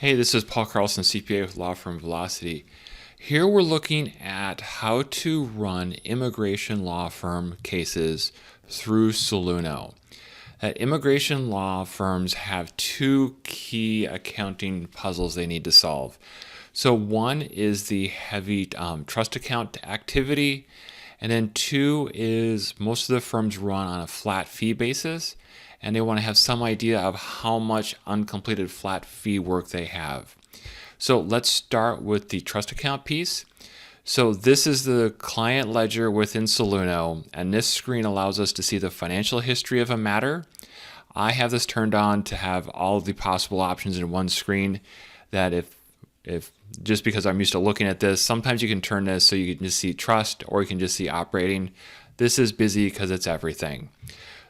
Hey, this is Paul Carlson, CPA with law firm Velocity. Here we're looking at how to run immigration law firm cases through Soluno. Immigration law firms have two key accounting puzzles they need to solve. So one is the heavy trust account activity, and then two is most of the firms run on a flat fee basis, and they want to have some idea of how much uncompleted flat fee work they have. So let's start with the trust account piece. So this is the client ledger within Soluno, and this screen allows us to see the financial history of a matter. I have this turned on to have all of the possible options in one screen, that if just because I'm used to looking at this, sometimes you can turn this so you can just see trust or you can just see operating. This is busy because it's everything.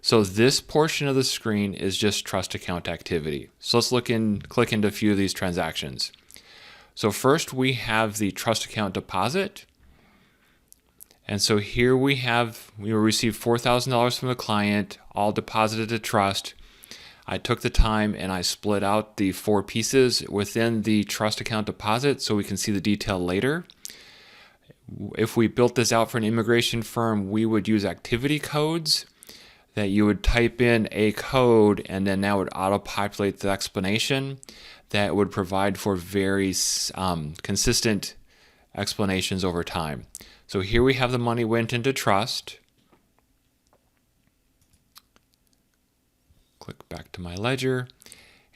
So this portion of the screen is just trust account activity. So let's click into a few of these transactions. So first we have the trust account deposit. And so here we received $4,000 from the client, all deposited to trust. I took the time and I split out the four pieces within the trust account deposit so we can see the detail later. If we built this out for an immigration firm, we would use activity codes that you would type in a code and then that would auto-populate the explanation that would provide for very consistent explanations over time. So here we have the money went into trust. Click back to my ledger.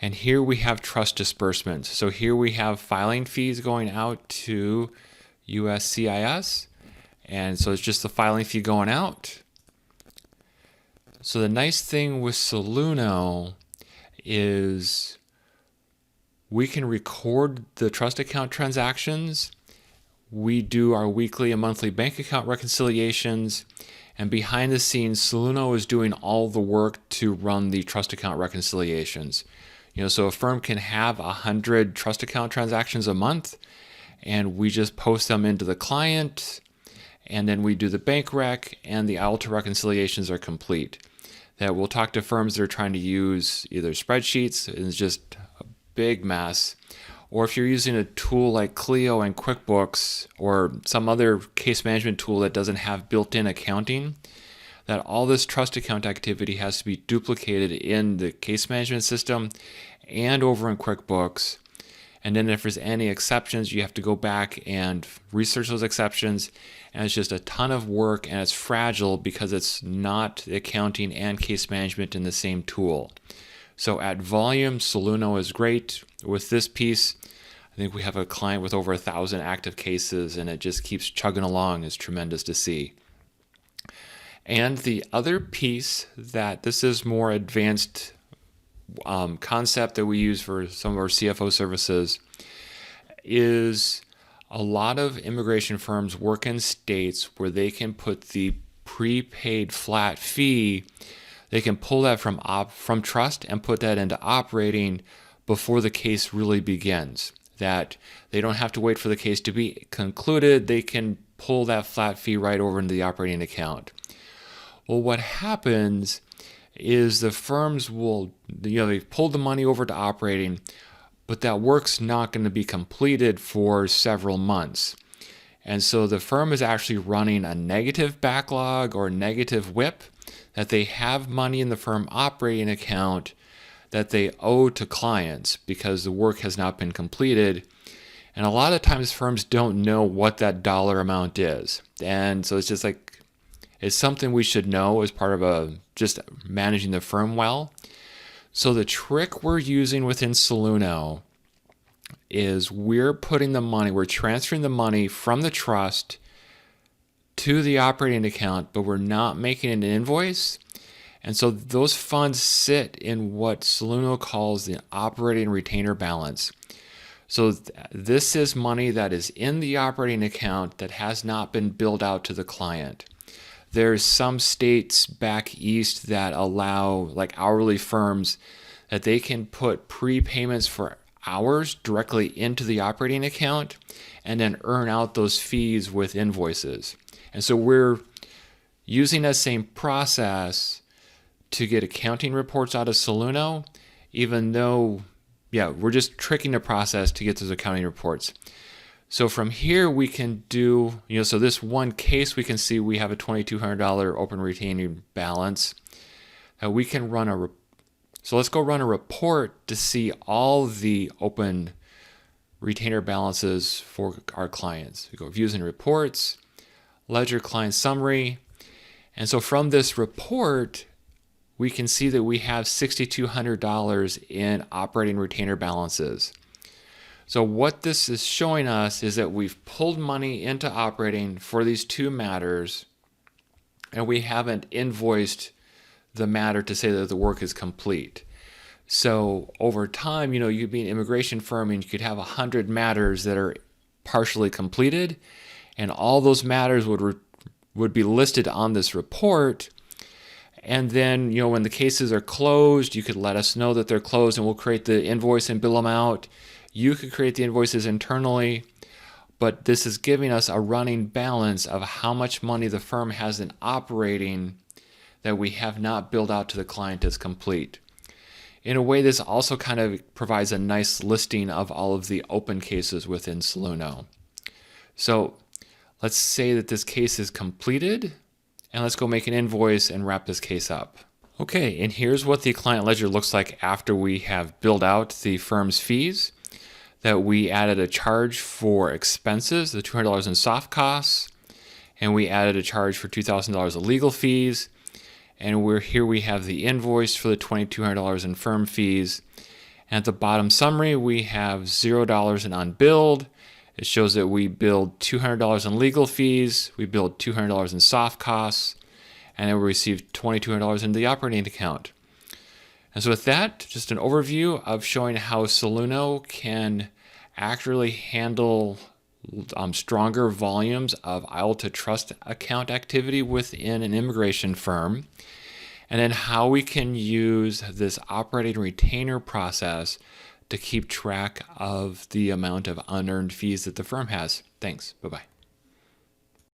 And here we have trust disbursements. So here we have filing fees going out to USCIS. And so it's just the filing fee going out. So the nice thing with Soluno is we can record the trust account transactions. We do our weekly and monthly bank account reconciliations. And behind the scenes, Soluno is doing all the work to run the trust account reconciliations. So a firm can have 100 trust account transactions a month, and we just post them into the client, and then we do the bank rec, and the IOLTA reconciliations are complete. That we'll talk to firms that are trying to use either spreadsheets, and it's just a big mess, or if you're using a tool like Clio and QuickBooks or some other case management tool that doesn't have built-in accounting, that all this trust account activity has to be duplicated in the case management system and over in QuickBooks. And then if there's any exceptions, you have to go back and research those exceptions. And it's just a ton of work, and it's fragile because it's not accounting and case management in the same tool. So at volume, Soluno is great. With this piece, I think we have a client with over 1,000 active cases, and it just keeps chugging along. It's tremendous to see. And the other piece that this is more advanced concept that we use for some of our CFO services is a lot of immigration firms work in states where they can put the prepaid flat fee, they can pull that from trust and put that into operating before the case really begins. That they don't have to wait for the case to be concluded, they can pull that flat fee right over into the operating account. Well, what happens is the firms will, they've pulled the money over to operating, but that work's not going to be completed for several months. And so the firm is actually running a negative backlog or negative WIP, that they have money in the firm operating account that they owe to clients because the work has not been completed. And a lot of times firms don't know what that dollar amount is. And so it's just like, it's something we should know as part of just managing the firm well. So the trick we're using within Soluno is we're transferring the money from the trust to the operating account, but we're not making an invoice. And so those funds sit in what Soluno calls the operating retainer balance. So this is money that is in the operating account that has not been billed out to the client. There's some states back east that allow, like hourly firms, that they can put prepayments for hours directly into the operating account and then earn out those fees with invoices. And so we're using that same process to get accounting reports out of Soluno, even though we're just tricking the process to get those accounting reports. So from here we can do, so this one case we can see we have a $2,200 open retaining balance. We can run so let's go run a report to see all the open retainer balances for our clients. We go views and reports, ledger client summary. And so from this report, we can see that we have $6,200 in operating retainer balances. So what this is showing us is that we've pulled money into operating for these two matters, and we haven't invoiced the matter to say that the work is complete. So over time, you'd be an immigration firm and you could have 100 matters that are partially completed, and all those matters would be listed on this report. And then, when the cases are closed, you could let us know that they're closed and we'll create the invoice and bill them out. You could create the invoices internally, but this is giving us a running balance of how much money the firm has in operating that we have not billed out to the client as complete. In a way, this also kind of provides a nice listing of all of the open cases within Soluno. So let's say that this case is completed, and let's go make an invoice and wrap this case up. Okay, and here's what the client ledger looks like after we have billed out the firm's fees. That we added a charge for expenses, the $200 in soft costs, and we added a charge for $2,000 of legal fees. And here we have the invoice for the $2,200 in firm fees. And at the bottom summary, we have $0 in unbilled. It shows that we billed $200 in legal fees, we billed $200 in soft costs, and then we received $2,200 in the operating account. And so with that, just an overview of showing how Soluno can accurately handle stronger volumes of IOLTA trust account activity within an immigration firm, and then how we can use this operating retainer process to keep track of the amount of unearned fees that the firm has. Thanks. Bye-bye.